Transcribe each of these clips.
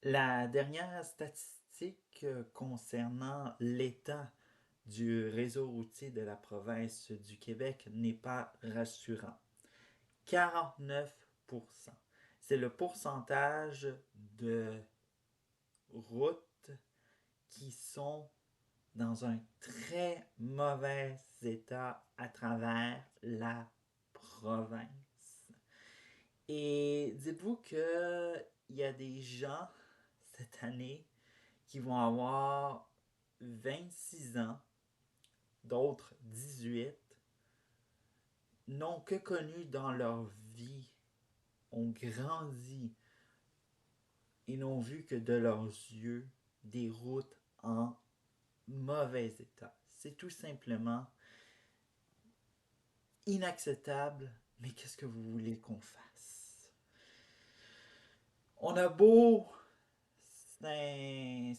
La dernière statistique concernant l'état du réseau routier de la province du Québec n'est pas rassurant. 49%. C'est le pourcentage de routes qui sont dans un très mauvais état à travers la province. Et dites-vous que il y a des gens cette année qui vont avoir 26 ans, d'autres 18, n'ont que connu dans leur vie, ont grandi et n'ont vu que de leurs yeux des routes en mauvais état. C'est tout simplement inacceptable, mais qu'est-ce que vous voulez qu'on fasse? On a beau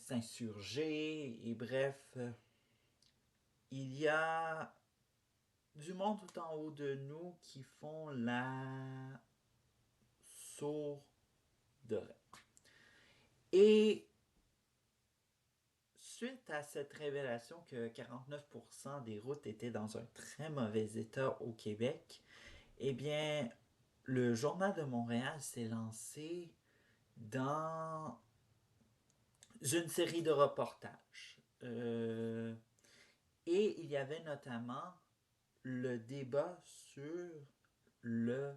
s'insurger et bref, il y a du monde tout en haut de nous qui font la sourde oreille. Et suite à cette révélation que 49% des routes étaient dans un très mauvais état au Québec, eh bien, le Journal de Montréal s'est lancé dans une série de reportages. Et il y avait notamment le débat sur le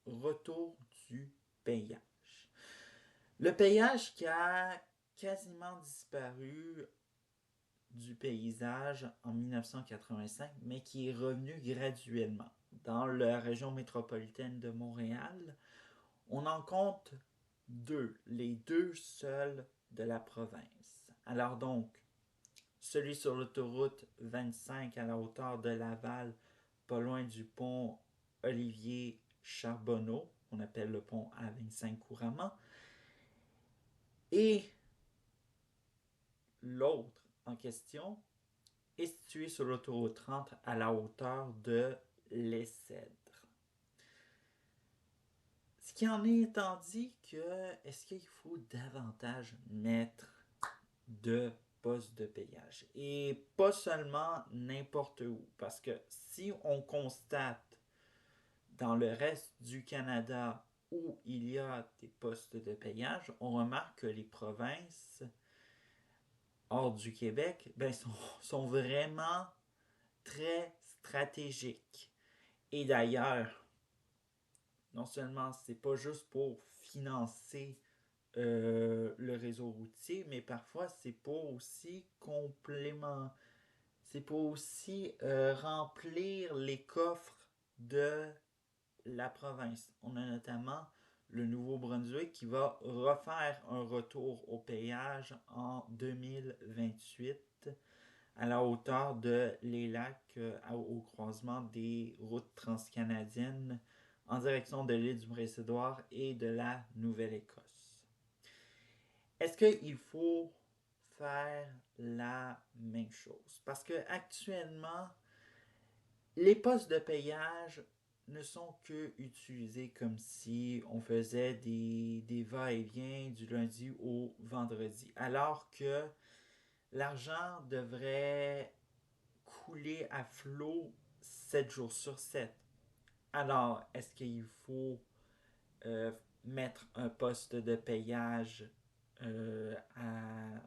retour du payage. Le payage qui a quasiment disparu du paysage en 1985, mais qui est revenu graduellement. Dans la région métropolitaine de Montréal, on en compte deux, les deux seuls de la province. Alors donc, celui sur l'autoroute 25 à la hauteur de Laval, pas loin du pont Olivier Charbonneau, on appelle le pont A25 couramment, et l'autre en question est situé sur l'autoroute 30 à la hauteur de l'Essèdre. Ce qui en est étant dit que est-ce qu'il faut davantage mettre de postes de payage et pas seulement n'importe où parce que si on constate dans le reste du Canada où il y a des postes de payage, on remarque que les provinces hors du Québec sont vraiment très stratégiques. Et d'ailleurs, non seulement c'est pas juste pour financer le réseau routier, mais parfois c'est pour aussi complément, c'est pour aussi remplir les coffres de la province. On a notamment le Nouveau-Brunswick qui va refaire un retour au péage en 2028 à la hauteur de les lacs au croisement des routes transcanadiennes en direction de l'île du Prince-Édouard et de la Nouvelle-Écosse. Est-ce qu'il faut faire la même chose? Parce que actuellement, les postes de payage ne sont que utilisés comme si on faisait des va-et-vient du lundi au vendredi. Alors que l'argent devrait couler à flot 7 jours sur 7. Alors, est-ce qu'il faut euh, mettre un poste de payage à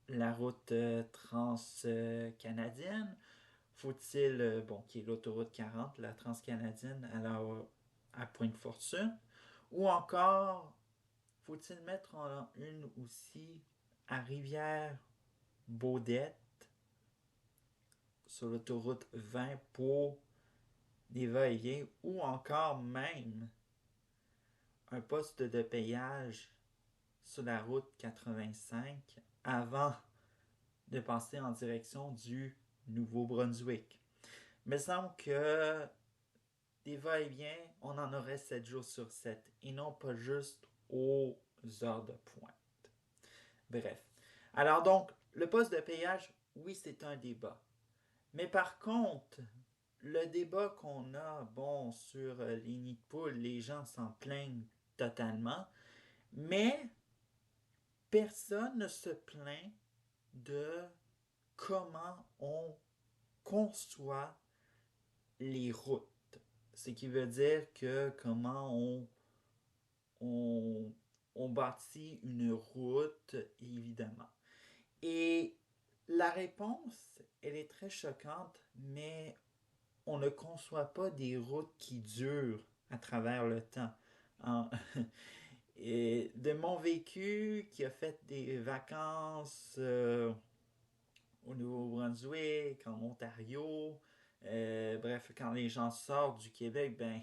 la route transcanadienne? Faut-il, bon, qui est l'autoroute 40, la transcanadienne à Pointe-Fortune? Ou encore, faut-il mettre une aussi à Rivière-Baudette sur l'autoroute 20 pour des va-et-vient ou encore même un poste de payage sur la route 85 avant de passer en direction du Nouveau-Brunswick. Il me semble que des va-et-vient, on en aurait 7 jours sur 7 et non pas juste aux heures de pointe. Bref. Alors donc, le poste de payage, oui, c'est un débat. Mais par contre, le débat qu'on a, sur les nids de poules, les gens s'en plaignent totalement. Mais personne ne se plaint de comment on conçoit les routes. Ce qui veut dire que comment on, on bâtit une route, évidemment. Et la réponse, elle est très choquante, mais on ne conçoit pas des routes qui durent à travers le temps. Hein? Et de mon vécu, qui a fait des vacances au Nouveau-Brunswick, en Ontario, bref, quand les gens sortent du Québec, ben,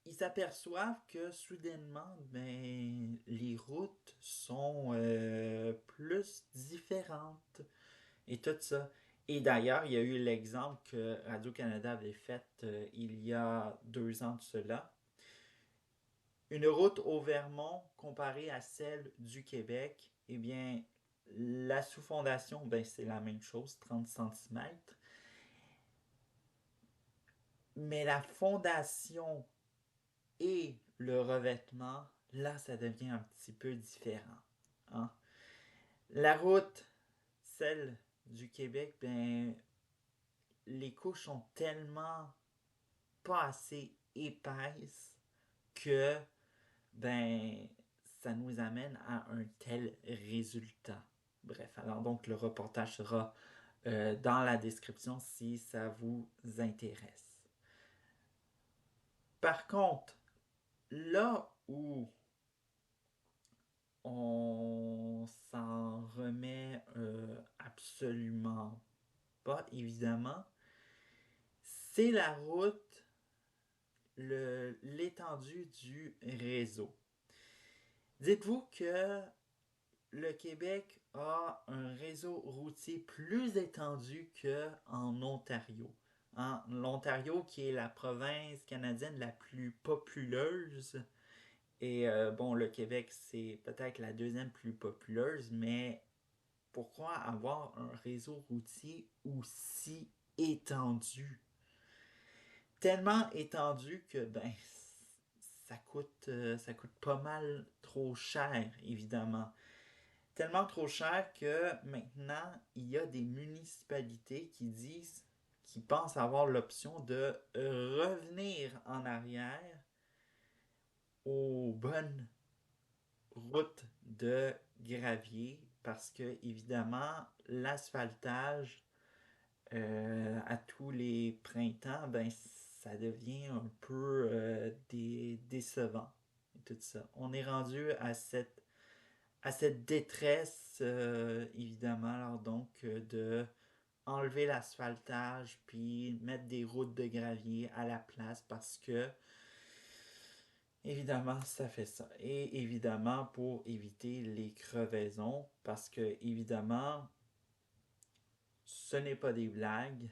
ils s'aperçoivent que soudainement, ben, les routes sont plus différentes et tout ça. Et d'ailleurs, il y a eu l'exemple que Radio-Canada avait fait il y a 2 ans de cela. Une route au Vermont comparée à celle du Québec, eh bien, la sous-fondation, ben, c'est la même chose, 30 cm. Mais la fondation et le revêtement, là, ça devient un petit peu différent. Hein? La route, celle du Québec, ben, les couches sont tellement pas assez épaisses que ben ça nous amène à un tel résultat. Bref, alors donc le reportage sera dans la description si ça vous intéresse. Par contre, là où on s'en remet absolument pas, évidemment, c'est la route, l'étendue du réseau. Dites-vous que le Québec a un réseau routier plus étendu qu'en Ontario. L'Ontario qui est la province canadienne la plus populeuse. Et bon, le Québec, c'est peut-être la deuxième plus populeuse, mais pourquoi avoir un réseau routier aussi étendu? Tellement étendu que, ben, ça coûte pas mal trop cher, évidemment. Tellement trop cher que maintenant, il y a des municipalités qui pensent avoir l'option de revenir en arrière aux bonnes routes de gravier parce que, évidemment, l'asphaltage à tous les printemps, ben, ça devient un peu décevant et tout ça. On est rendu à cette détresse, évidemment, alors donc de enlever l'asphaltage puis mettre des routes de gravier à la place parce que évidemment ça fait ça. Et évidemment pour éviter les crevaisons parce que évidemment ce n'est pas des blagues.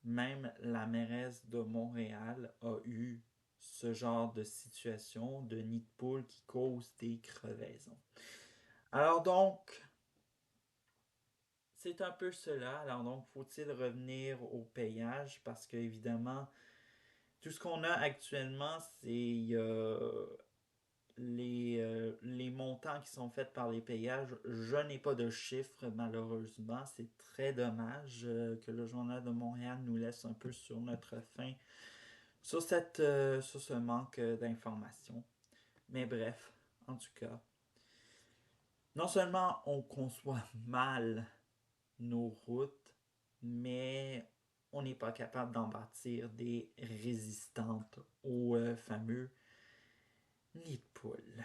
Même la mairesse de Montréal a eu ce genre de situation de nid de poule qui cause des crevaisons. Alors donc, c'est un peu cela. Alors donc, faut-il revenir au payage parce que évidemment, tout ce qu'on a actuellement, c'est les montants qui sont faits par les payages. Je n'ai pas de chiffres malheureusement. C'est très dommage que le Journal de Montréal nous laisse un peu sur notre faim sur sur ce manque d'informations. Mais bref, en tout cas, non seulement on conçoit mal nos routes, mais on n'est pas capable d'en bâtir des résistantes aux fameux nids de poules.